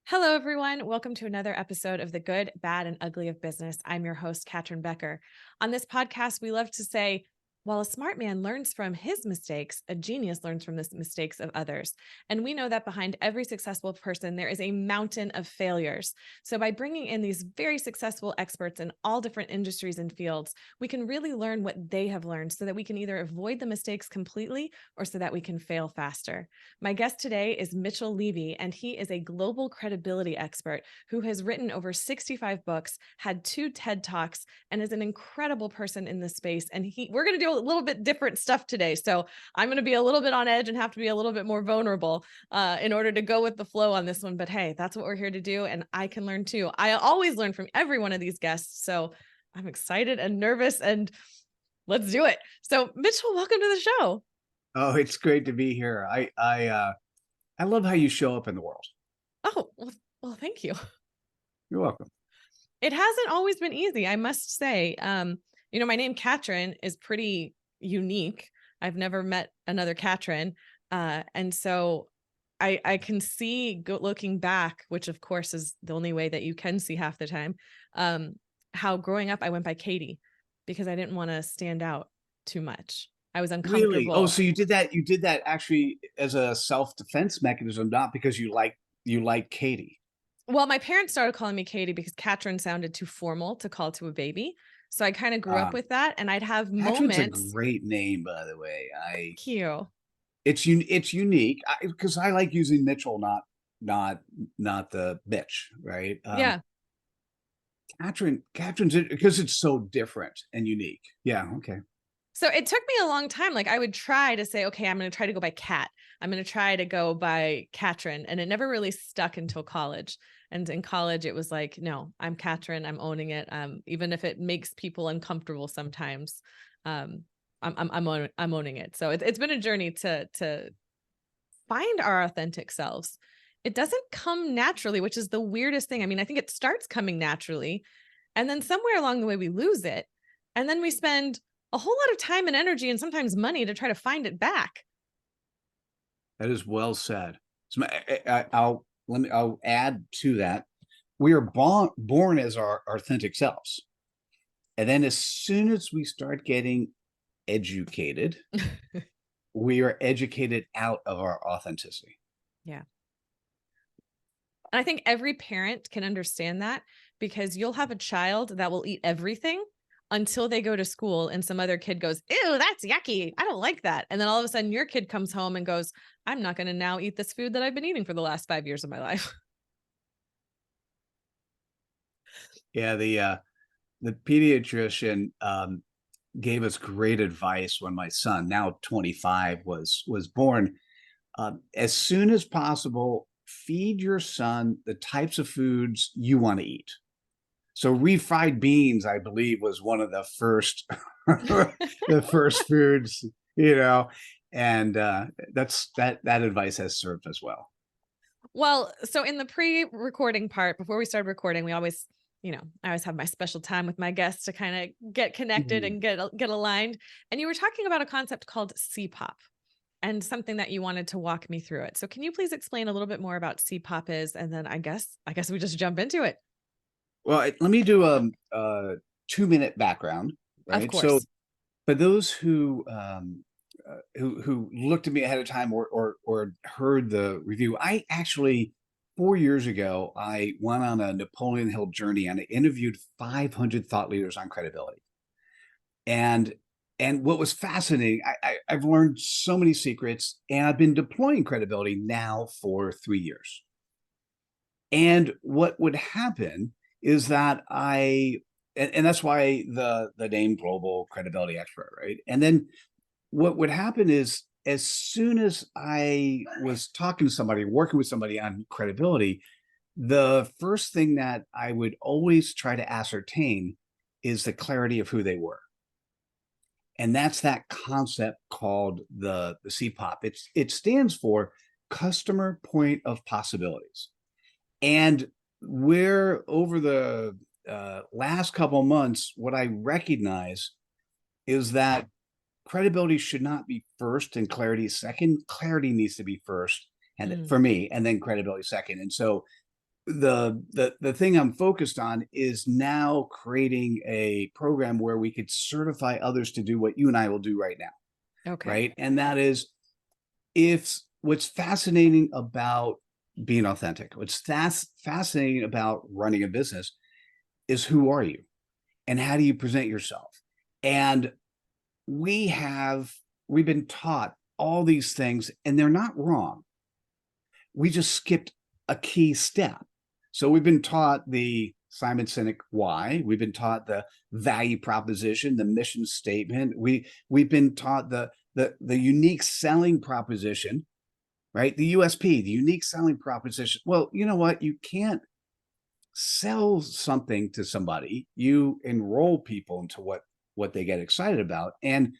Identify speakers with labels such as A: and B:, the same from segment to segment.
A: Hello, everyone. Welcome to another episode of The Good, Bad, and Ugly of Business. I'm your host, Catryn Becker. On this podcast, we love to say, while a smart man learns from his mistakes, a genius learns from the mistakes of others. And we know that behind every successful person, there is a mountain of failures. So by bringing in these very successful experts in all different industries and fields, we can really learn what they have learned so that we can either avoid the mistakes completely or so that we can fail faster. My guest today is Mitchell Levy, and he is a global credibility expert who has written over 65 books, had 2 TED Talks, and is an incredible person in this space. And we're going to do a little bit different stuff today. So I'm going to be a little bit on edge and have to be a little bit more vulnerable in order to go with the flow on this one. But hey, that's what we're here to do. And I can learn too. I always learn from every one of these guests. So I'm excited and nervous, and let's do it. So Mitchell, welcome to the show.
B: Oh, it's great to be here. I love how you show up in the world.
A: Oh, well, thank you.
B: You're welcome.
A: It hasn't always been easy, I must say. My name Catryn is pretty unique. I've never met another Catryn. And so I can see looking back, which of course is the only way that you can see half the time, how growing up I went by Katie because I didn't want to stand out too much. I was
B: Really? Oh,
A: uncomfortable.
B: so you did that actually as a self-defense mechanism, not because you like Katie.
A: Well, my parents started calling me Katie because Catryn sounded too formal to call to a baby. So I kind of grew up with that, and I'd have
B: Catherine's a
A: moments.
B: great name, by the way.
A: Thank you.
B: It's unique because I like using Mitchell, not the Mitch, right?
A: Yeah.
B: Catherine's because it's so different and unique. Yeah. Okay.
A: So it took me a long time. Like I would try to say, okay, I'm going to try to go by Cat. I'm going to try to go by Catryn. And it never really stuck until college. And in college, it was like, no, I'm Catryn. I'm owning it. Even if it makes people uncomfortable sometimes, I'm owning it. So it's been a journey to find our authentic selves. It doesn't come naturally, which is the weirdest thing. I mean, I think it starts coming naturally, and then somewhere along the way we lose it, and then we spend a whole lot of time and energy and sometimes money to try to find it back.
B: That is well said. So I'll add to that. We are born as our authentic selves. And then as soon as we start getting educated, we are educated out of our authenticity.
A: Yeah. And I think every parent can understand that, because you'll have a child that will eat everything until they go to school and some other kid goes, ew, that's yucky. I don't like that. And then all of a sudden your kid comes home and goes, I'm not going to now eat this food that I've been eating for the last 5 years of my life.
B: Yeah, the pediatrician gave us great advice when my son, now 25, was born. As soon as possible, feed your son the types of foods you want to eat. So refried beans, I believe, was one of the first the first foods, and that advice has served us well.
A: Well, so in the pre-recording part, before we started recording, we always, I always have my special time with my guests to kind of get connected and get aligned. And you were talking about a concept called CPOP and something that you wanted to walk me through it. So can you please explain a little bit more about CPOP is, and then I guess we just jump into it.
B: Well, let me do a 2-minute background,
A: Of
B: right? So,
A: course.
B: for those who looked at me ahead of time or heard the review, I actually 4 years ago I went on a Napoleon Hill journey and I interviewed 500 thought leaders on credibility. And what was fascinating, I've learned so many secrets, and I've been deploying credibility now for 3 years. And what would happen is that and that's why the name global credibility expert, right? And then what would happen is, as soon as I was talking to somebody, working with somebody on credibility, the first thing that I would always try to ascertain is the clarity of who they were. And that's that concept called the CPOP. It stands for customer point of possibilities. And where over the last couple of months, what I recognize is that credibility should not be first and clarity second. Clarity needs to be first, and for me, and then credibility second. And so the thing I'm focused on is now creating a program where we could certify others to do what you and I will do right now,
A: Okay.
B: right? And that is, if what's fascinating about being authentic, what's fascinating about running a business is, who are you and how do you present yourself? And we have we've been taught all these things, and they're not wrong. We just skipped a key step. So we've been taught the Simon Sinek why. We've been taught the value proposition, the mission statement. We've been taught the unique selling proposition, right? The USP, the unique selling proposition. Well, you know what? You can't sell something to somebody. You enroll people into what they get excited about, and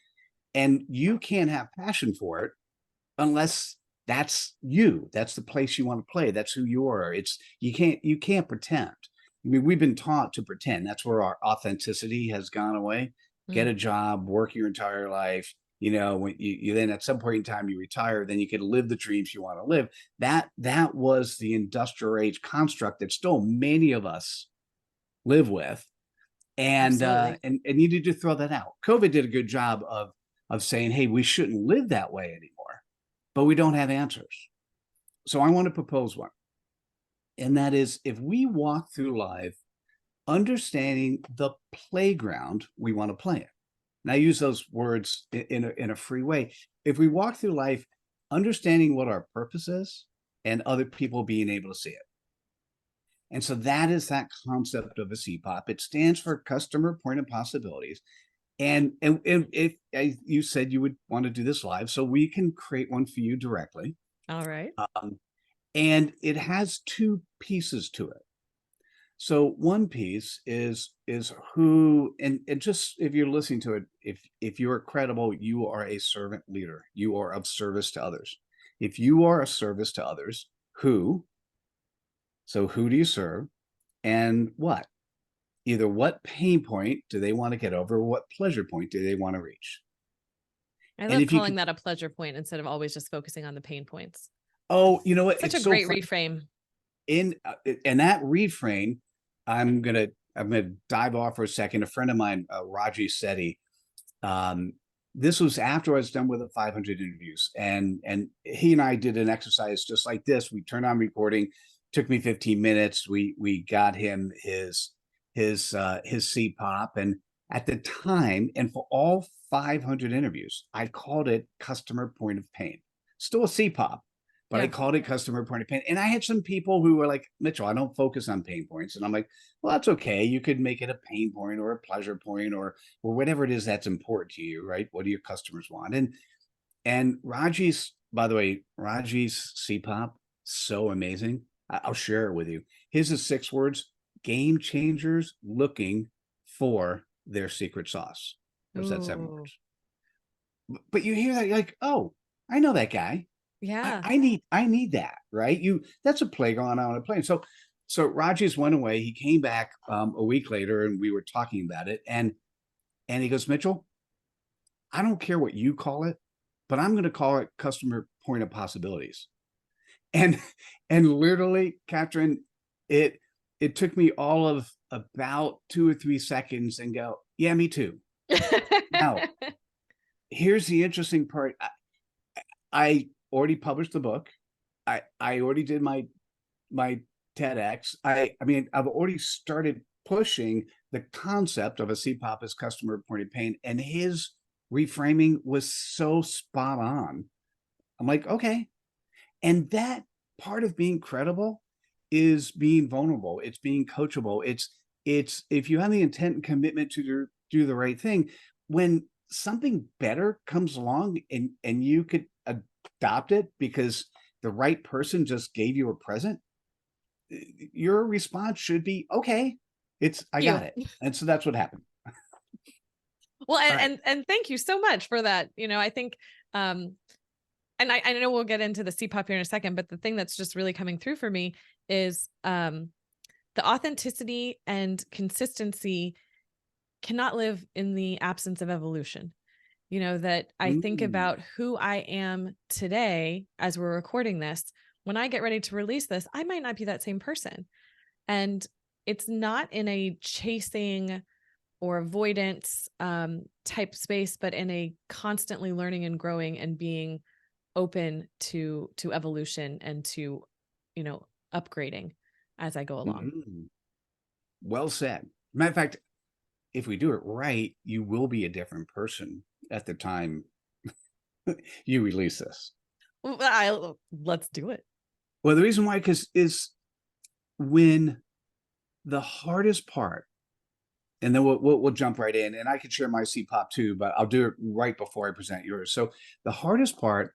B: you can't have passion for it unless that's you. That's the place you want to play. That's who you are. It's you can't pretend. I mean, we've been taught to pretend. That's where our authenticity has gone away. Get
A: Mm.
B: a job, work your entire life. When you then at some point in time you retire, then you can live the dreams you want to live. That was the industrial age construct that still many of us live with, and
A: Absolutely.
B: and needed to throw that out. COVID did a good job of saying, hey, we shouldn't live that way anymore, but we don't have answers. So I want to propose one. And that is, if we walk through life understanding the playground we want to play in. And I use those words in a free way. If we walk through life understanding what our purpose is and other people being able to see it. And so that is that concept of a CPOP. It stands for customer point of possibilities. And if you said you would want to do this live, so we can create one for you directly.
A: All right.
B: And it has two pieces to it. So one piece is who, and just if you're listening to it, if you're credible, you are a servant leader. You are of service to others. If you are a service to others, who? So who do you serve, and what? Either what pain point do they want to get over, or what pleasure point do they want to reach?
A: I
B: And
A: love
B: if you
A: calling
B: could,
A: that a pleasure point instead of always just focusing on the pain points.
B: oh, you know what?
A: Such a
B: It's so
A: great
B: fun.
A: reframe.
B: In that reframe, I'm gonna dive off for a second. A friend of mine, Raji Sethi, um, this was after I was done with the 500 interviews, and he and I did an exercise just like this. We turned on recording. Took me 15 minutes. We got him his CPOP, and at the time, and for all 500 interviews, I called it customer point of pain. Still a CPOP, but I
A: Yeah.
B: called it customer point of pain. And I had some people who were like, Mitchell, I don't focus on pain points. And I'm like, well, that's okay. You could make it a pain point or a pleasure point, or whatever it is that's important to you, right? What do your customers want? And Raji's, by the way, Raji's CPOP, so amazing. I'll share it with you. His is 6 words: game changers looking for their secret sauce. Or is that 7 words?
A: Ooh.
B: But you hear that, you're like, oh, I know that guy. I,
A: Yeah.
B: I need I need that, right? That's a playground I want to play in. So Rogers went away. He came back a week later, and we were talking about it. And he goes, Mitchell, I don't care what you call it, but I'm going to call it customer point of possibilities. And and literally, Catryn, it took me all of about 2 or 3 seconds and go, yeah, me too. Now, here's the interesting part. I already published the book. I already did my TEDx. I mean, I've already started pushing the concept of a CPOP as customer pointed pain, and his reframing was so spot on. I'm like, okay. And that part of being credible is being vulnerable. It's being coachable. It's if you have the intent and commitment to do the right thing, when something better comes along and you could adopt it because the right person just gave you a present, your response should be, okay, I got
A: You.
B: it. And so that's what happened.
A: Well,
B: All right.
A: and thank you so much for that. I think and I know we'll get into the CPOP here in a second, but the thing that's just really coming through for me is the authenticity and consistency cannot live in the absence of evolution. That I think
B: Mm,
A: about who I am today as we're recording this. when I get ready to release this, I might not be that same person. And it's not in a chasing or avoidance type space, but in a constantly learning and growing and being open to evolution and to, upgrading as I go along.
B: Mhm. Well said. Matter of fact, if we do it right, you will be a different person at the time you release this.
A: Let's do it.
B: Well, the reason why, because is when the hardest part, and then we'll jump right in, and I can share my CPOP too, but I'll do it right before I present yours. So the hardest part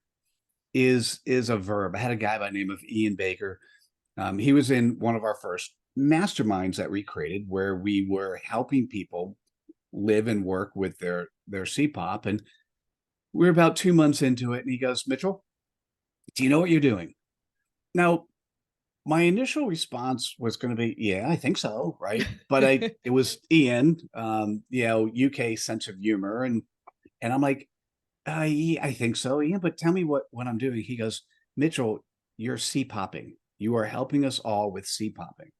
B: is a verb. I had a guy by the name of Ian Baker. He was in one of our first masterminds that we created, where we were helping people live and work with their CPOP. And we're about 2 months into it, and he goes, "Mitchell, do you know what you're doing?" Now, my initial response was going to be, "Yeah, I think so," right? But it was Ian, UK sense of humor, and I'm like, yeah, I think so, Ian. But tell me what I'm doing." He goes, "Mitchell, you're CPOPing. You are helping us all with CPOPing,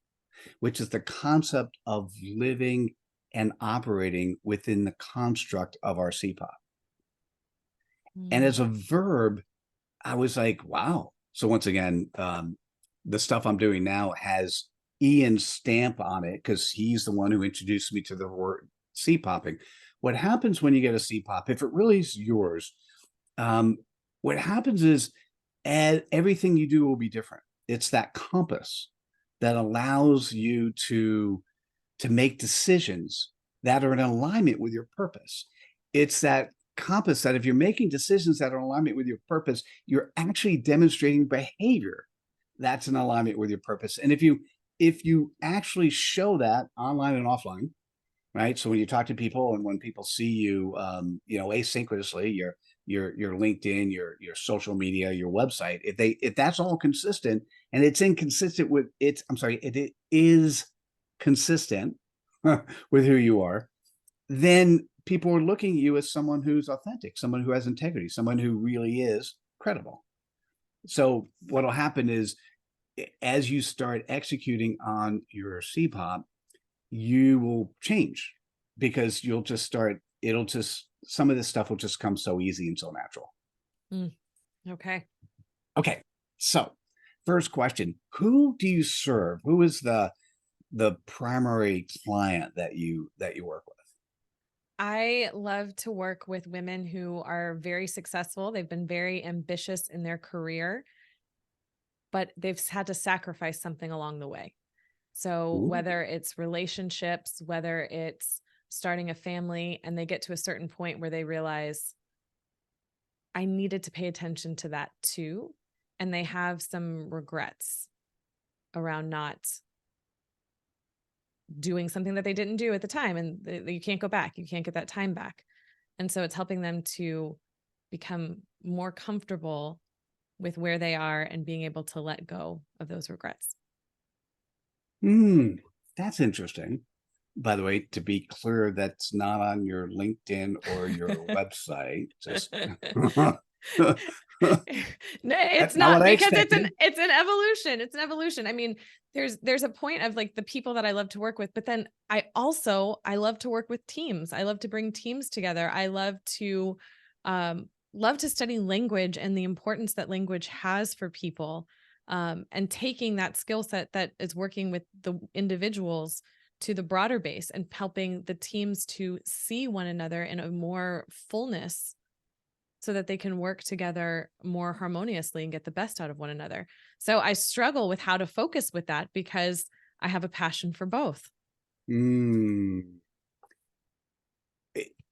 B: which is the concept of living and operating within the construct of our CPOP." And
A: Mm.
B: as a verb, I was like, wow. So once again, the stuff I'm doing now has Ian's stamp on it, because he's the one who introduced me to the word CPOPing. What happens when you get a CPOP, if it really is yours, um, what happens is everything you do will be different. It's that compass that allows you to make decisions that are in alignment with your purpose. It's that compass that if you're making decisions that are in alignment with your purpose, you're actually demonstrating behavior that's in alignment with your purpose. And if you actually show that online and offline, right? So when you talk to people and when people see you, asynchronously, your LinkedIn, your social media, your website, if that's all consistent and it's inconsistent with it is consistent with who you are, then people are looking at you as someone who's authentic, someone who has integrity, someone who really is credible. So what'll happen is, as you start executing on your CPOP, you will change, because some of this stuff will just come so easy and so natural.
A: Mm. Okay.
B: Okay. So first question, who do you serve? Who is the primary client that you work with?
A: I love to work with women who are very successful. They've been very ambitious in their career, but they've had to sacrifice something along the way. So
B: Ooh.
A: whether it's relationships, whether it's starting a family, and they get to a certain point where they realize, I needed to pay attention to that too. And they have some regrets around not doing something that they didn't do at the time. And you can't go back. You can't get that time back. And so it's helping them to become more comfortable with where they are and being able to let go of those regrets.
B: That's interesting. By the way, to be clear, that's not on your LinkedIn or your website. Just
A: No, it's
B: that's not what
A: not,
B: I
A: because it's
B: expected.
A: an evolution. It's an evolution. I mean, there's a point of like the people that I love to work with, but then I love to work with teams. I love to bring teams together. I love to study language and the importance that language has for people. And taking that skill set that is working with the individuals to the broader base and helping the teams to see one another in a more fullness, so that they can work together more harmoniously and get the best out of one another. So I struggle with how to focus with that, because I have a passion for both.
B: Mm.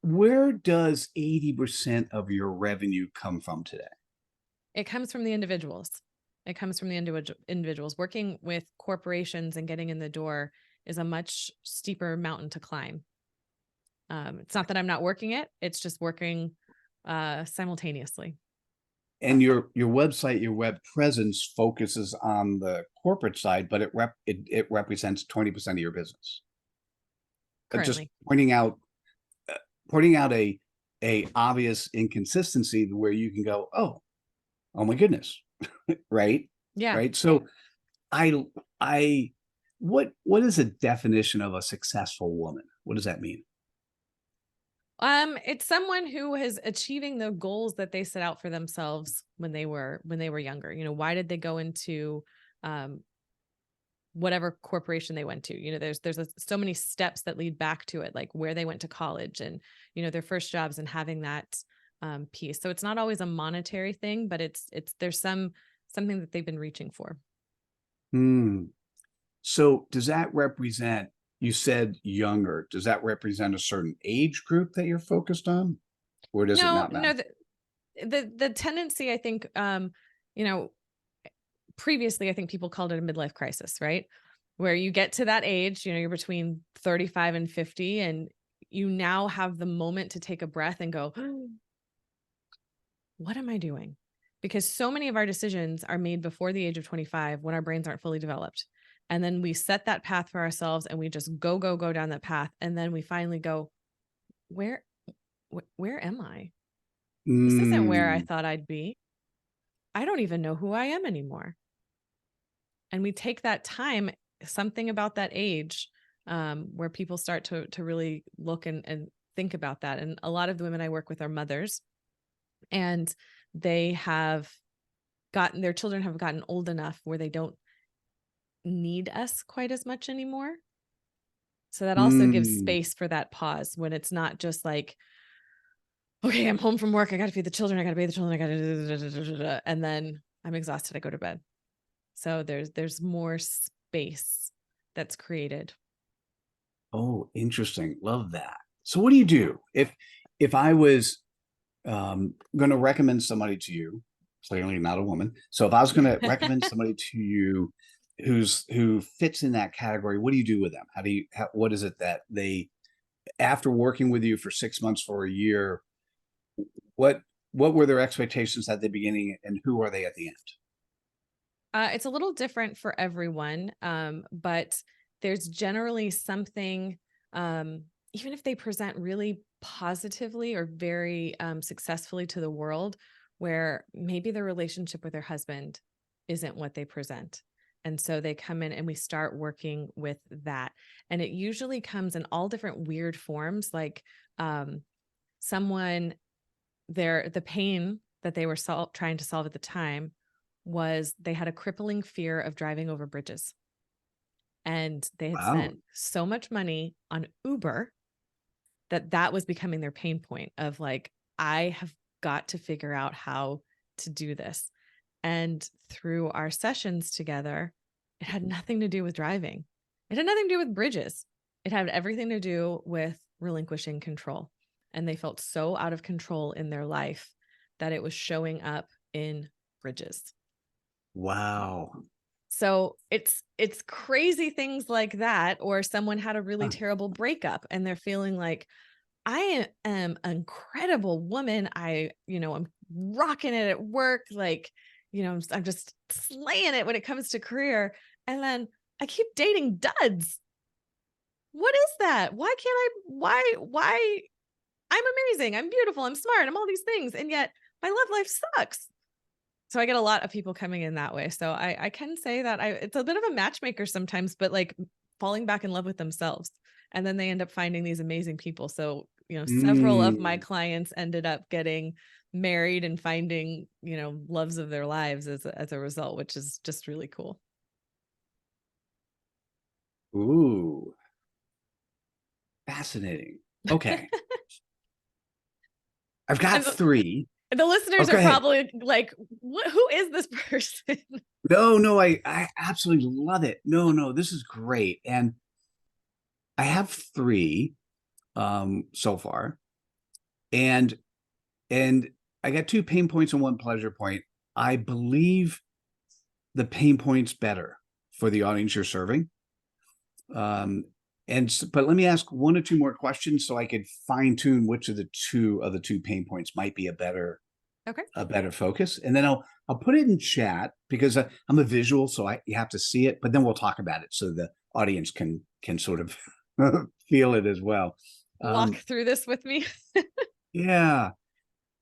B: Where does 80% of your revenue come from today?
A: It comes from the individuals. It comes from the individuals. Working with corporations and getting in the door is a much steeper mountain to climb. It's not that I'm not working it. It's just working simultaneously.
B: And your website, your web presence focuses on the corporate side, but it represents 20% of your business. Just
A: Currently.
B: pointing out a obvious inconsistency where you can go, oh my goodness, right?
A: Yeah.
B: right? So I, I, what is a definition of a successful woman? What does that mean?
A: It's someone who is achieving the goals that they set out for themselves when they were younger. Why did they go into um whatever corporation they went to? So many steps that lead back to it, like where they went to college and their first jobs and having that piece. So it's not always a monetary thing, but it's there's something that they've been reaching for.
B: Hmm. So does that represent, you said younger, does that represent a certain age group that you're focused on? Or does it
A: No,
B: not matter?
A: no, the tendency, I think, you know, previously, I think people called it a midlife crisis, right? Where you get to that age, you're between 35 and 50, and you now have the moment to take a breath and go, what am I doing? Because so many of our decisions are made before the age of 25 when our brains aren't fully developed. And then we set that path for ourselves and we just go down that path. And then we finally go, where, where am I? This isn't where I
B: Mm.
A: thought I'd be. I don't even know who I am anymore. And we take that time, something about that age, where people start to really look and think about that. And a lot of the women I work with are mothers, and they have their children have gotten old enough where they don't need us quite as much anymore. So that also gives
B: Mm.
A: space for that pause when it's not just like, okay, I'm home from work. I got to feed the children. I got to bathe the children. I got to, and then I'm exhausted. I go to bed. So there's more space that's created.
B: Oh, interesting. Love that. So what do you do if I was going to recommend somebody to you, clearly not a woman. So if I was going to recommend somebody to you who fits in that category, what do you do with them? What is it that they, after working with you for 6 months for a year, what what were their expectations at the beginning and who are they at the end?
A: It's a little different for everyone, but there's generally something, even if they present really positively or very successfully to the world, where maybe the relationship with their husband isn't what they present. And so they come in and we start working with that. And it usually comes in all different weird forms, like um, someone, the pain that they were trying to solve at the time was they had a crippling fear of driving over bridges. And they had
B: Wow.
A: spent so much money on Uber that was becoming their pain point of like, I have got to figure out how to do this. And through our sessions together, it had nothing to do with driving. It had nothing to do with bridges. It had everything to do with relinquishing control. And they felt so out of control in their life that it was showing up in bridges.
B: Wow.
A: So it's crazy things like that, or someone had a really
B: Huh.
A: terrible breakup and they're feeling like, I am an incredible woman. I'm rocking it at work. Like, I'm just slaying it when it comes to career. And then I keep dating duds. What is that? Why I'm amazing. I'm beautiful. I'm smart. I'm all these things. And yet my love life sucks. So I get a lot of people coming in that way. So I can say that it's a bit of a matchmaker sometimes, but like falling back in love with themselves. And then they end up finding these amazing people. So, several of my
B: Mm.
A: clients ended up getting married and finding, loves of their lives as a result, which is just really cool.
B: Ooh, fascinating. Okay. I've got
A: And
B: three.
A: the listeners
B: Okay,
A: are
B: ahead.
A: probably like, who is this person?
B: No, no, I absolutely love it. No, no, this is great. And I have three so far. And and I got two pain points and one pleasure point. I believe the pain points better for the audience you're serving. Um, but let me ask one or two more questions so I could fine tune which of the two pain points might be
A: Okay.
B: a better focus, and then I'll put it in chat because I'm a visual, so you have to see it. But then we'll talk about it so the audience can sort of feel it as well.
A: Walk
B: Um,
A: through this with me.
B: yeah,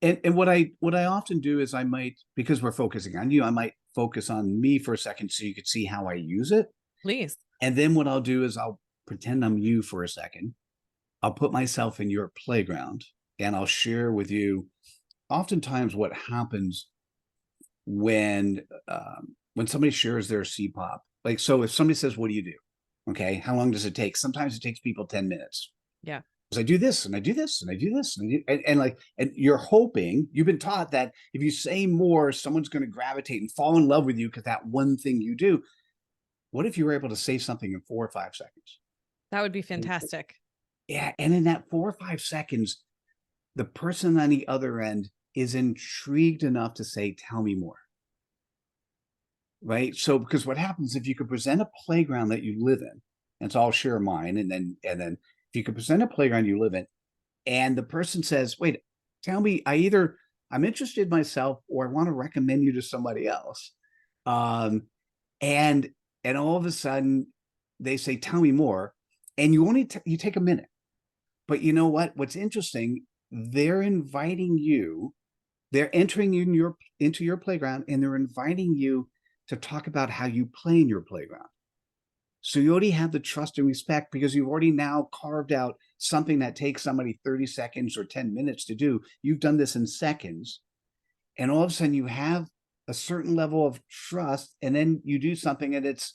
B: and what I often do is I might, because we're focusing on you, I might focus on me for a second so you could see how I use it.
A: Please.
B: And then what I'll do is I'll pretend I'm you for a second. I'll put myself in your playground and I'll share with you oftentimes what happens when somebody shares their CPOP. Like, so if somebody says, "What do you do?" Okay, how long does it take? Sometimes it takes people 10 minutes.
A: Yeah.
B: Because I do this and I do this and I do this and you're hoping, you've been taught that if you say more, someone's going to gravitate and fall in love with you because that one thing you do. What if you were able to say something in 4 or 5 seconds?
A: That would be fantastic.
B: Yeah, and in that 4 or 5 seconds, the person on the other end is intrigued enough to say, "Tell me more." Right? So, because what happens if you could present a playground that you live in, and so I'll share mine, and then if you could present a playground you live in, and the person says, "Wait, tell me, I'm interested myself, or I want to recommend you to somebody else," um, and all of a sudden they say, "Tell me more," and you take a minute, but you know what? What's interesting? They're inviting you. They're entering into your playground, and they're inviting you to talk about how you play in your playground. So you already have the trust and respect because you've already now carved out something that takes somebody 30 seconds or 10 minutes to do. You've done this in seconds. And all of a sudden you have a certain level of trust, and then you do something and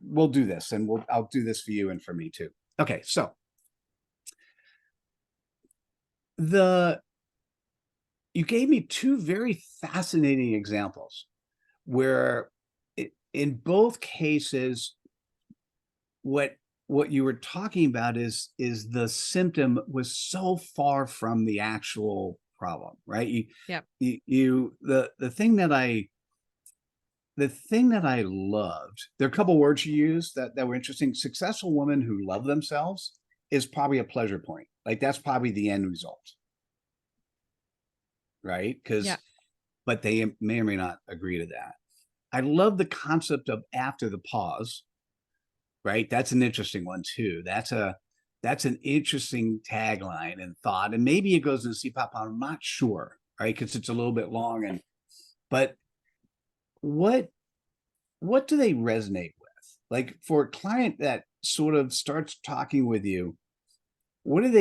B: we'll do this, and I'll do this for you and for me too. Okay. So you gave me two very fascinating examples where in both cases, what you were talking about is the symptom was so far from the actual problem, right?
A: Yep.
B: The thing that I loved, there are a couple words you used that were interesting. Successful women who love themselves is probably a pleasure point. Like, that's probably the end result, right?
A: Yeah.
B: But they may or may not agree to that. I love the concept of after the pause, right? That's an interesting one too. That's an interesting tagline and thought, and maybe it goes in CPOP. I'm not sure, right? Because it's a little bit long. But what do they resonate with? Like, for a client that sort of starts talking with you, what is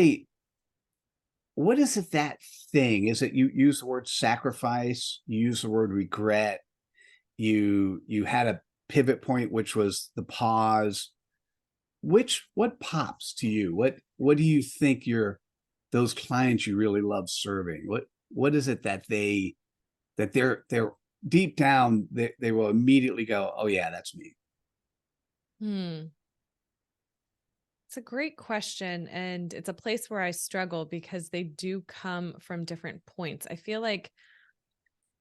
B: it, that thing? Is it, you use the word sacrifice, you use the word regret, you had a pivot point, which was the pause. What pops to you? What do you think those clients you really love serving? What is it that they're deep down, they will immediately go, "Oh yeah, that's me."
A: It's a great question. And it's a place where I struggle because they do come from different points. I feel like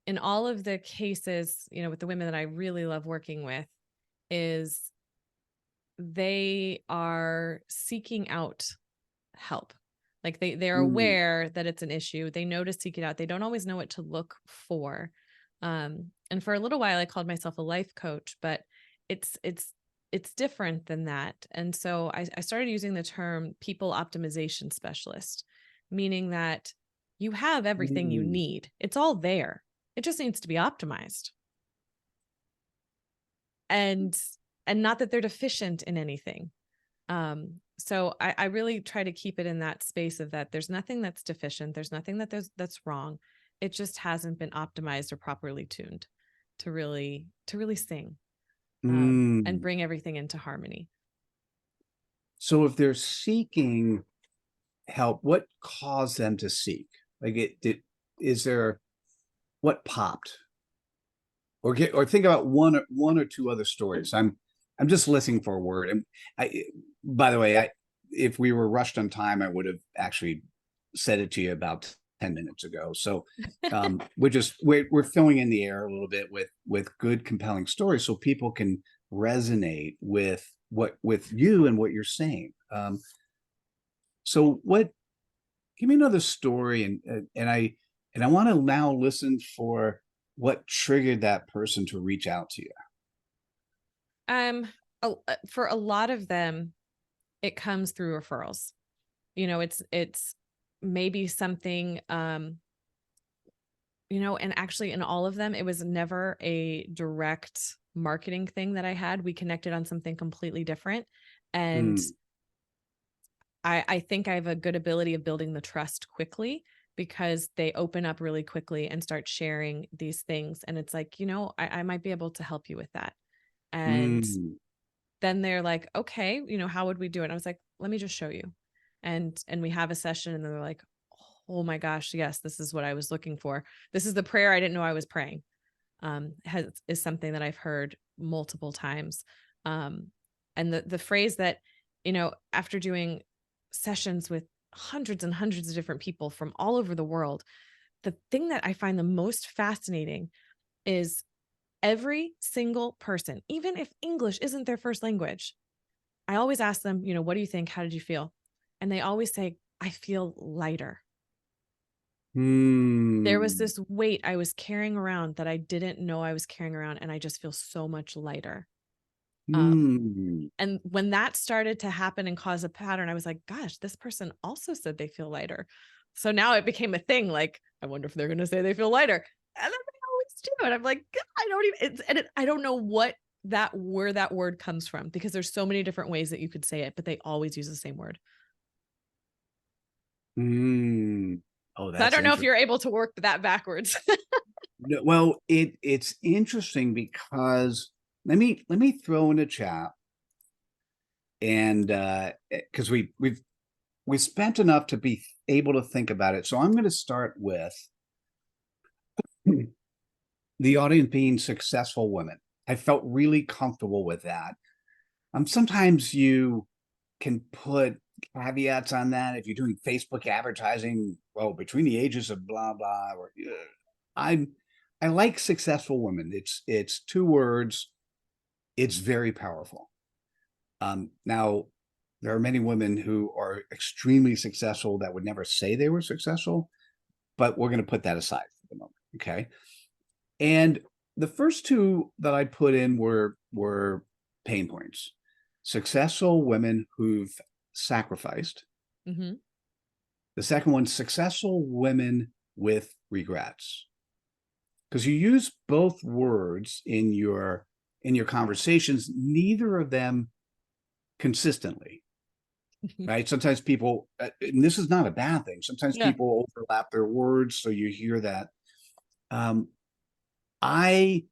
A: in all of the cases, with the women that I really love working with, is they are seeking out help. Like, they're aware that it's an issue. They know to seek it out. They don't always know what to look for. And for a little while I called myself a life coach, but it's different than that. And so I started using the term people optimization specialist, meaning that you have everything you need. It's all there. It just needs to be optimized. And not that they're deficient in anything. So I really try to keep it in that space of that there's nothing that's deficient. There's nothing that's wrong. It just hasn't been optimized or properly tuned to really sing, and bring everything into harmony.
B: So if they're seeking help, what caused them to seek? Like, is there, what popped? Or think about one or two other stories. I'm just listening for a word. And by the way, if we were rushed on time, I would have actually said it to you about 10 minutes ago. So we're filling in the air a little bit with good, compelling stories so people can resonate with you and what you're saying. So give me another story, and I want to now listen for what triggered that person to reach out to you.
A: For a lot of them, it comes through referrals. It's maybe something, And actually in all of them, it was never a direct marketing thing that I had. We connected on something completely different. And
B: Mm,
A: I think I have a good ability of building the trust quickly because they open up really quickly and start sharing these things. And it's like, I might be able to help you with that. And
B: mm,
A: then they're like, okay, how would we do it? And I was like, let me just show you. And we have a session and they're like, oh my gosh, yes, this is what I was looking for. This is the prayer I didn't know I was praying. Is something that I've heard multiple times. Um, and the phrase that, after doing sessions with hundreds and hundreds of different people from all over the world, the thing that I find the most fascinating is every single person, even if English isn't their first language, I always ask them, what do you think? How did you feel? And they always say, I feel lighter. There was
B: mm,
A: this weight I was carrying around that I didn't know I was carrying around, and I just feel so much lighter. Um,
B: mm,
A: and when that started to happen and cause a pattern, I was like, gosh, this person also said they feel lighter. So now it became a thing. Like, I wonder if they're going to say they feel lighter. And then they always do. And I'm like, I don't even, I don't know where that word comes from, because there's so many different ways that you could say it, but they always use the same word.
B: mm. Oh,
A: So I
B: that's
A: don't know if
B: interesting.
A: you're able to work that backwards.
B: No, well, it's interesting because let me throw in a chat, and because we spent enough to be able to think about it. So I'm going to start with the audience being successful women. I felt really comfortable with that. Sometimes you can put caveats on that if you're doing Facebook advertising. Well, between the ages of blah blah, or I'm I like successful women. It's two words. It's very powerful. Now, there are many women who are extremely successful that would never say they were successful, but we're going to put that aside for the moment. Okay. And the first two that I put in were pain points. Successful women who've sacrificed.
A: Hmm.
B: The second one, successful women with regrets. Because you use both words in your conversations, neither of them consistently, right? Sometimes people, and this is not a bad thing. Sometimes
A: Yeah.
B: people overlap their words, so you hear that. Um, I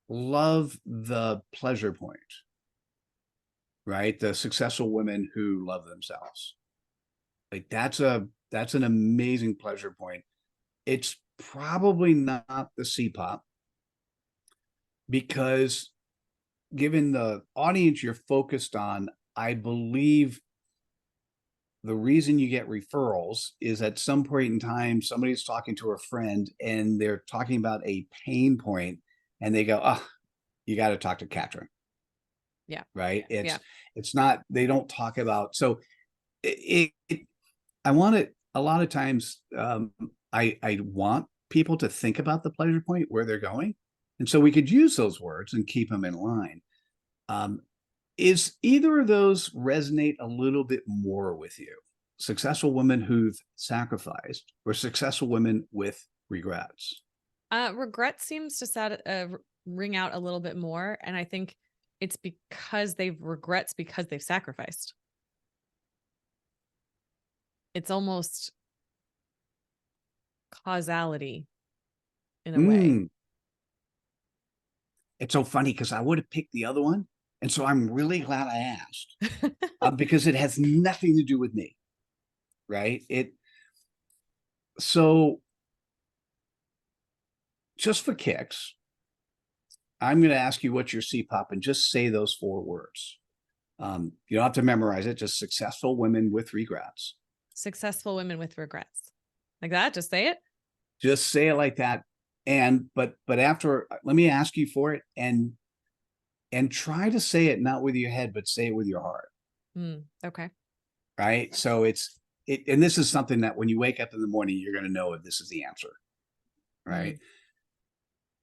B: love the pleasure point, right? The successful women who love themselves. Like that's an amazing pleasure point. It's probably not the C-pop because given the audience you're focused on, I believe the reason you get referrals is at some point in time, somebody's talking to a friend and they're talking about a pain point and they go, oh, you got to talk to Catryn,
A: Yeah.
B: right?
A: Yeah.
B: It's not, they don't talk about, so it I want it a lot of times. I want people to think about the pleasure point where they're going. And so we could use those words and keep them in line. Um, is either of those resonate a little bit more with you? Successful women who've sacrificed or successful women with regrets?
A: Regret seems to ring out a little bit more. And I think it's because they've regrets because they've sacrificed. It's almost causality in a way.
B: Mm, it's so funny because I would have picked the other one. And so I'm really glad I asked because it has nothing to do with me, right? So just for kicks, I'm going to ask you what's your CPOP and just say those four words. You don't have to memorize it, just successful women with regrets.
A: Successful women with regrets. Like that, just say it.
B: Just say it like that. And but after, let me ask you for it and try to say it not with your head, but say it with your heart.
A: Okay.
B: Right. So and this is something that when you wake up in the morning, you're going to know if this is the answer. Right.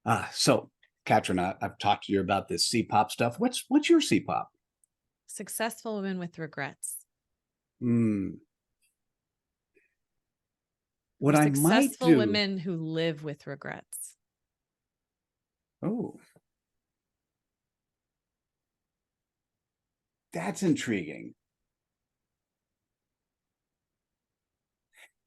A: Mm.
B: So Catryn, I've talked to you about this CPOP stuff. What's your CPOP?
A: Successful women with regrets.
B: Hmm. What I might
A: Successful
B: do.
A: women who live with regrets.
B: Oh, that's intriguing.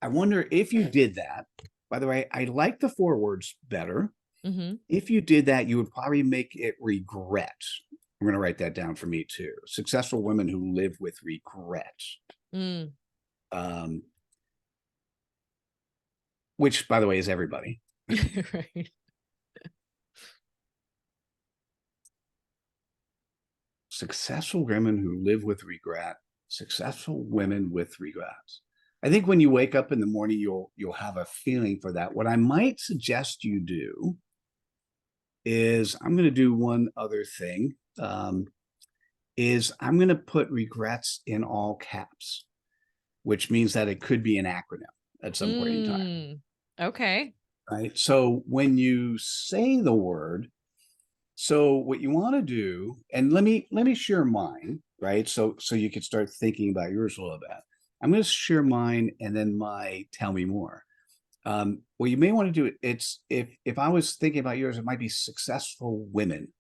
B: I wonder if you did that. By the way, I like the 4 words better.
A: Mm-hmm.
B: If you did that, you would probably make it regret. I'm going to write that down for me too. Successful women who live with regret. Which, by the way, is everybody.
A: Right.
B: Successful women who live with regret. Successful women with regrets. I think when you wake up in the morning, you'll have a feeling for that. What I might suggest you do is I'm going to do one other thing. Is I'm going to put regrets in all caps, which means that it could be an acronym at some point in time.
A: Okay.
B: Right. So when you say the word, so what you want to do, and let me share mine, right? So you can start thinking about yours a little bit. I'm going to share mine and then my tell me more. What you may want to do, it's if I was thinking about yours, it might be successful women,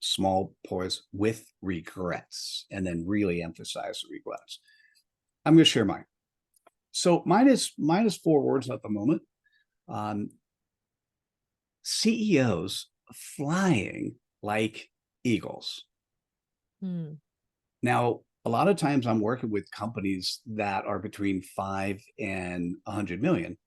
B: small pause, with regrets, and then really emphasize the regrets. I'm going to share mine. So mine is 4 words at the moment. CEOs flying like eagles. Now, a lot of times I'm working with companies that are between 5 and 100 million.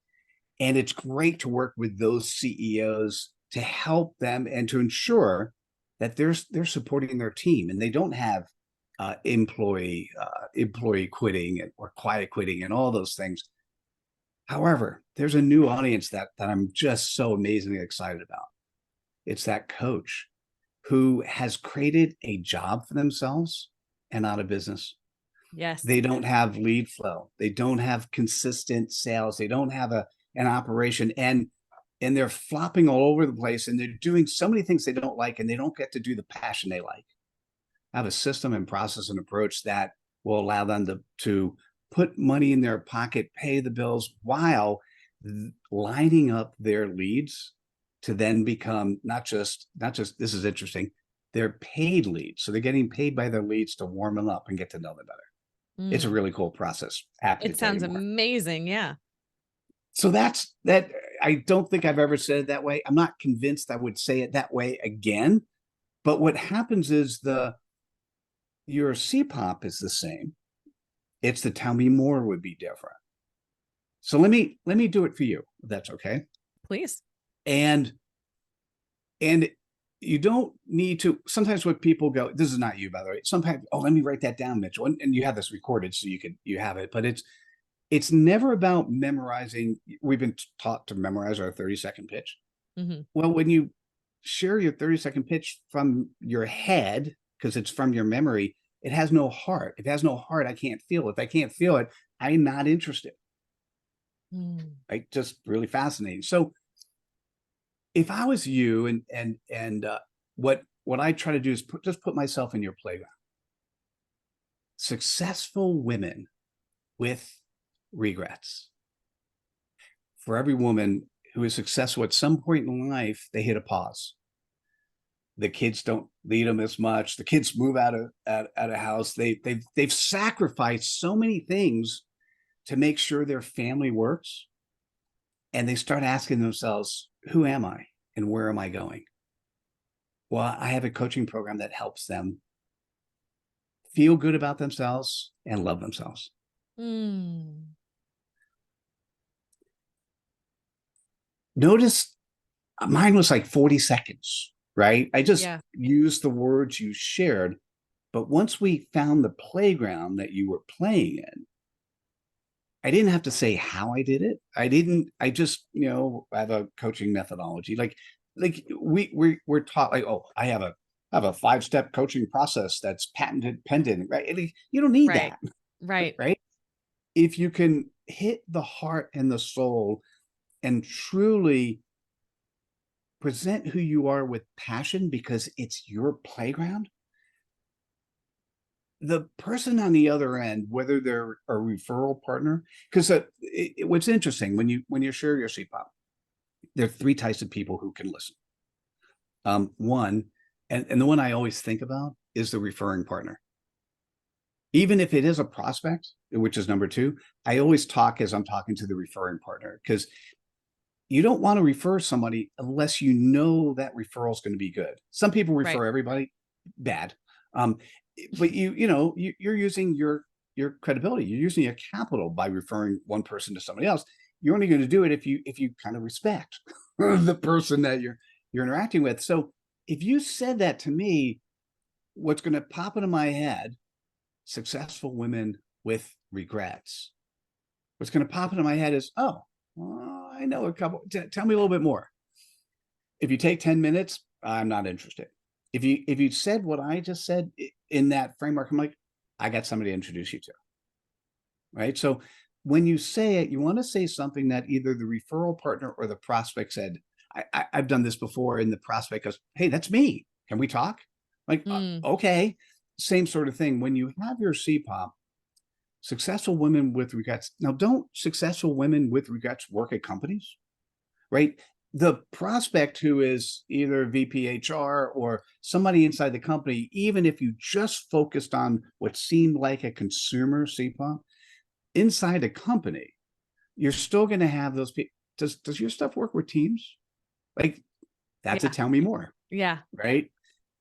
B: And it's great to work with those CEOs to help them and to ensure that they're supporting their team and they don't have employee quitting or quiet quitting and all those things. However, there's a new audience that I'm just so amazingly excited about. It's that coach who has created a job for themselves and not a business.
A: Yes.
B: They don't have lead flow. They don't have consistent sales. They don't have an operation, and they're flopping all over the place, and they're doing so many things they don't like, and they don't get to do the passion they like. I have a system and process and approach that will allow them to put money in their pocket, pay the bills while lining up their leads to then become not just this is interesting, they're paid leads. So they're getting paid by their leads to warm them up and get to know them better. It's a really cool process. Happy to tell you more.
A: It sounds amazing. Yeah.
B: So that's that. I don't think I've ever said it that way. I'm not convinced I would say it that way again. But what happens is your CPOP is the same. It's the tell me more would be different. So let me do it for you, if that's okay.
A: Please.
B: And you don't need to. Sometimes what people go, this is not you, by the way. Sometimes, oh, let me write that down, Mitchell. And you have this recorded so you have it. But it's never about memorizing. We've been taught to memorize our 30-second pitch. Well, when you share your 30-second pitch from your head, because it's from your memory, it has no heart. If it has no heart, I can't feel it. If I can't feel it, I'm not interested. Right? Just really fascinating. So if I was you and what I try to do is just put myself in your playground. Successful women with regrets. For every woman who is successful at some point in life, they hit a pause. The kids don't lead them as much. The kids move out of a house. They've sacrificed so many things to make sure their family works. And they start asking themselves, who am I and where am I going? Well, I have a coaching program that helps them feel good about themselves and love themselves. Notice mine was like 40 seconds, right? I just used the words you shared. But once we found the playground that you were playing in, I didn't have to say how I did it. I just, I have a coaching methodology. Like we're taught like, oh, I have a 5-step coaching process that's patented, pending, right? You don't need that.
A: Right.
B: Right. If you can hit the heart and the soul and truly present who you are with passion because it's your playground, the person on the other end, whether they're a referral partner, because what's interesting when you share your CPOP, there are three types of people who can listen. One, and the one I always think about is the referring partner. Even if it is a prospect, which is number two, I always talk as I'm talking to the referring partner, because you don't want to refer somebody unless you know that referral is going to be good. Some people refer everybody, bad. But you're using your credibility. You're using your capital by referring one person to somebody else. You're only going to do it if you kind of respect the person that you're interacting with. So if you said that to me, what's going to pop into my head, successful women with regrets. What's going to pop into my head is, oh, well, I know a couple. Tell me a little bit more. If you take 10 minutes, I'm not interested. If you said what I just said in that framework, I'm like, I got somebody to introduce you to. Right. So when you say it, you want to say something that either the referral partner or the prospect said. I've done this before, and the prospect goes, hey, that's me. Can we talk? Like, okay. Same sort of thing. When you have your CPOP, successful women with regrets. Now, don't successful women with regrets work at companies, right? The prospect who is either VP HR or somebody inside the company, even if you just focused on what seemed like a consumer CPOP, inside a company, you're still going to have those people. Does your stuff work with teams? Like, that's a tell me more.
A: Yeah.
B: Right.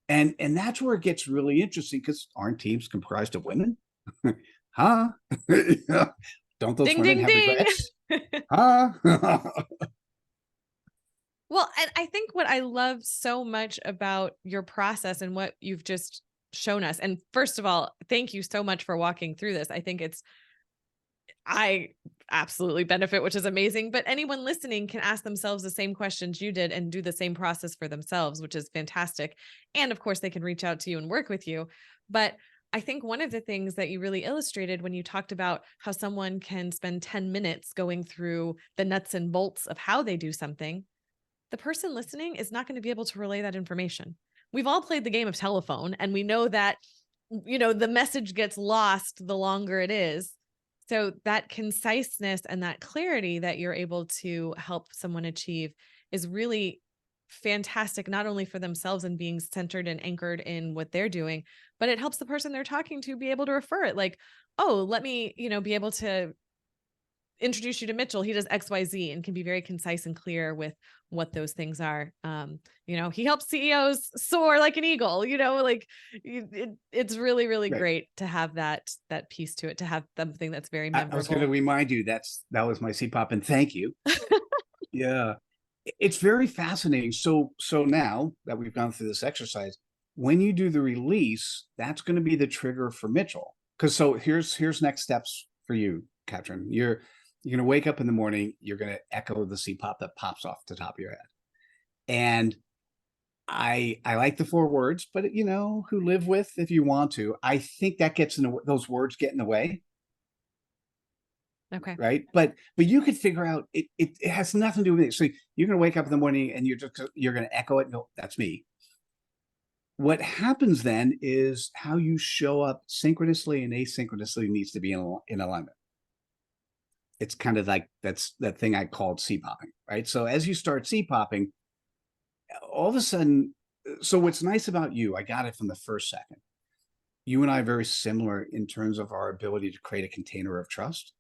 B: And that's where it gets really interesting, because aren't teams comprised of women? Huh? Don't those
A: ding,
B: women
A: ding,
B: have
A: ding.
B: regrets? Huh?
A: Well, and I think what I love so much about your process and what you've just shown us, and first of all, thank you so much for walking through this. I think I absolutely benefit, which is amazing, but anyone listening can ask themselves the same questions you did and do the same process for themselves, which is fantastic. And of course, they can reach out to you and work with you. But I think one of the things that you really illustrated when you talked about how someone can spend 10 minutes going through the nuts and bolts of how they do something, the person listening is not going to be able to relay that information. We've all played the game of telephone, and we know that, the message gets lost the longer it is. So that conciseness and that clarity that you're able to help someone achieve is really fantastic, not only for themselves and being centered and anchored in what they're doing, but it helps the person they're talking to be able to refer it. Like, oh, let me, be able to introduce you to Mitchell. He does XYZ, and can be very concise and clear with what those things are. He helps CEOs soar like an eagle, it's really, really
B: Right.
A: great to have that piece to it, to have something that's very memorable.
B: I was going to remind you that was my CPOP, and thank you. Yeah. It's very fascinating. So now that we've gone through this exercise, when you do the release, that's going to be the trigger for Mitchell. Because here's next steps for you, Catryn. You're going to wake up in the morning, you're going to echo the CPOP that pops off the top of your head. And I like the 4 words, but who live with, if you want to, I think that gets in those words get in the way.
A: Okay.
B: Right. But you could figure out it has nothing to do with it. So you're going to wake up in the morning and you're going to echo it. No, that's me. What happens then is how you show up synchronously and asynchronously needs to be in alignment. It's kind of like that's that thing I called C-popping, right? So as you start C-popping, all of a sudden, so what's nice about you, I got it from the first second. You and I are very similar in terms of our ability to create a container of trust.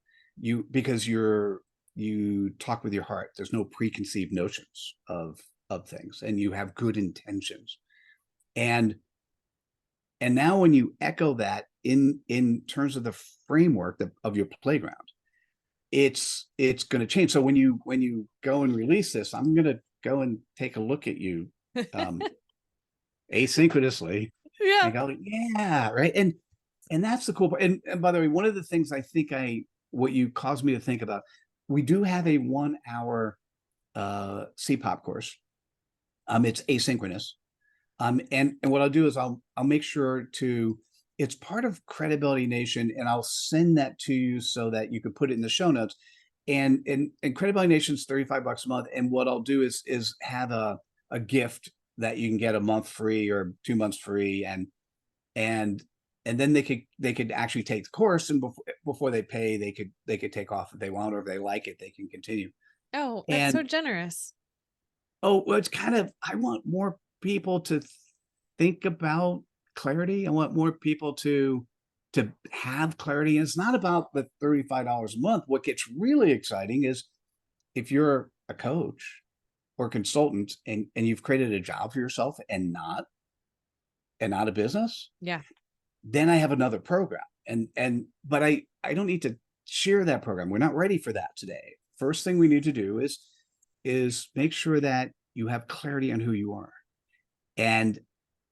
B: Because you talk with your heart. There's no preconceived notions of things, and you have good intentions. And now when you echo that in terms of the framework of your playground, it's going to change. So when you go and release this, I'm going to go and take a look at you asynchronously.
A: Yeah.
B: And go, yeah, right. And that's the cool part. And by the way, one of the things I think what you caused me to think about, we do have a 1-hour CPOP course. It's asynchronous. And what I'll do is I'll make sure it's part of Credibility Nation, and I'll send that to you so that you can put it in the show notes. And Credibility Nation's $35 a month. And what I'll do is have a gift that you can get a month free or 2 months free. And and then they could actually take the course, and before they pay, they could take off if they want, or if they like it, they can continue.
A: Oh, that's so
B: And
A: generous.
B: oh, well, it's kind of, I want more people to think about clarity. I want more people to have clarity. And it's not about the $35 a month. What gets really exciting is if you're a coach or consultant, and you've created a job for yourself and not a business,
A: Yeah.
B: then I have another program. But I don't need to share that program. We're not ready for that today. First thing we need to do is make sure that you have clarity on who you are. And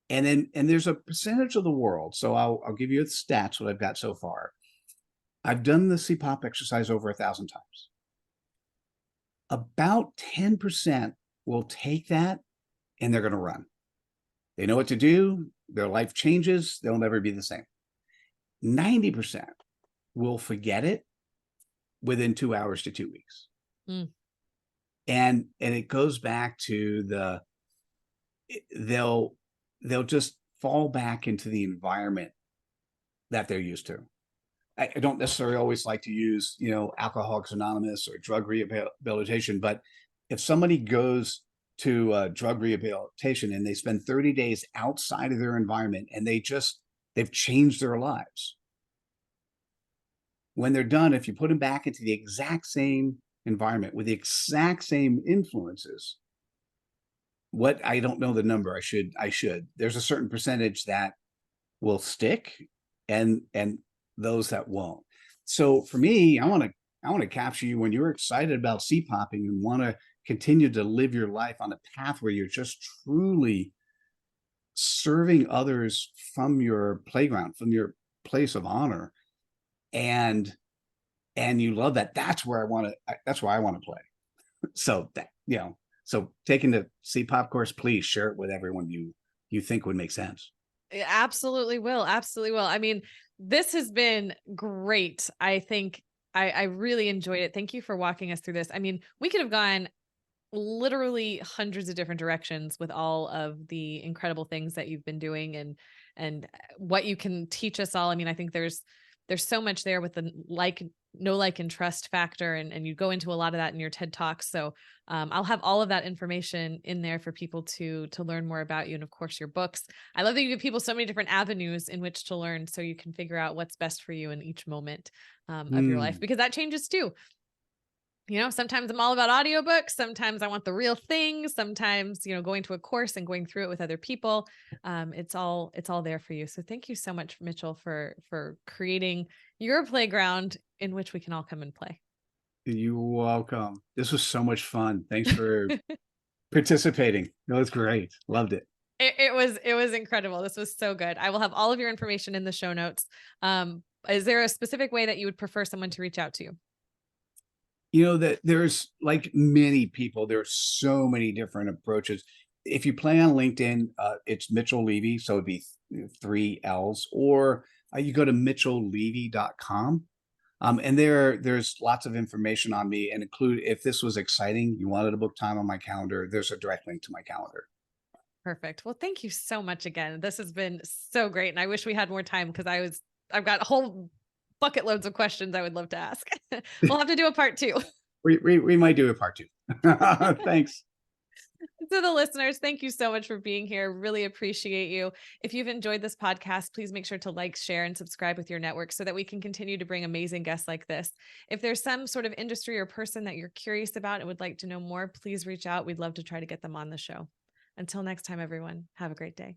B: and there's a percentage of the world. So I'll give you the stats, what I've got so far. I've done the CPOP exercise over 1,000 times. About 10% will take that and they're going to run. They know what to do. Their life changes. They'll never be the same. 90% will forget it within 2 hours to 2 weeks.
A: Mm.
B: And it goes back to they'll just fall back into the environment that they're used to. I don't necessarily always like to use, Alcoholics Anonymous or drug rehabilitation, but if somebody goes to drug rehabilitation and they spend 30 days outside of their environment and they've changed their lives. When they're done, if you put them back into the exact same environment with the exact same influences, what, I don't know the number. I should. There's a certain percentage that will stick and those that won't. So for me, I want to capture you when you're excited about CPOPing and want to continue to live your life on a path where you're just truly serving others from your playground, from your place of honor. And you love that. That's where I want to play. So so taking the CPOP course, please share it with everyone you think would make sense.
A: Absolutely will. Absolutely will. I mean, this has been great. I think I really enjoyed it. Thank you for walking us through this. I mean, we could have gone literally hundreds of different directions with all of the incredible things that you've been doing and what you can teach us all. I mean, I think there's so much there with the no like and trust factor, and you go into a lot of that in your TED Talks. So I'll have all of that information in there for people to learn more about you, and of course your books. I love that you give people so many different avenues in which to learn, so you can figure out what's best for you in each moment of your life, because that changes too. Sometimes I'm all about audiobooks. Sometimes I want the real thing. Sometimes, going to a course and going through it with other people. It's all there for you. So thank you so much, Mitchell, for creating your playground in which we can all come and play.
B: You're welcome. This was so much fun. Thanks for participating. No, it's great. Loved it.
A: It was incredible. This was so good. I will have all of your information in the show notes. Is there a specific way that you would prefer someone to reach out to you?
B: That there's, like many people, there's so many different approaches. If you play on LinkedIn, it's Mitchell Levy, so it'd be 3 L's, or you go to mitchelllevy.com. And there's lots of information on me, and include, if this was exciting, you wanted to book time on my calendar, there's a direct link to my calendar.
A: Perfect. Well, thank you so much again. This has been so great. And I wish we had more time, because I've got a whole bucket loads of questions I would love to ask. We'll have to do a part 2.
B: We might do a part 2. Thanks.
A: To the listeners, thank you so much for being here. Really appreciate you. If you've enjoyed this podcast, please make sure to like, share, and subscribe with your network so that we can continue to bring amazing guests like this. If there's some sort of industry or person that you're curious about and would like to know more, please reach out. We'd love to try to get them on the show. Until next time, everyone, have a great day.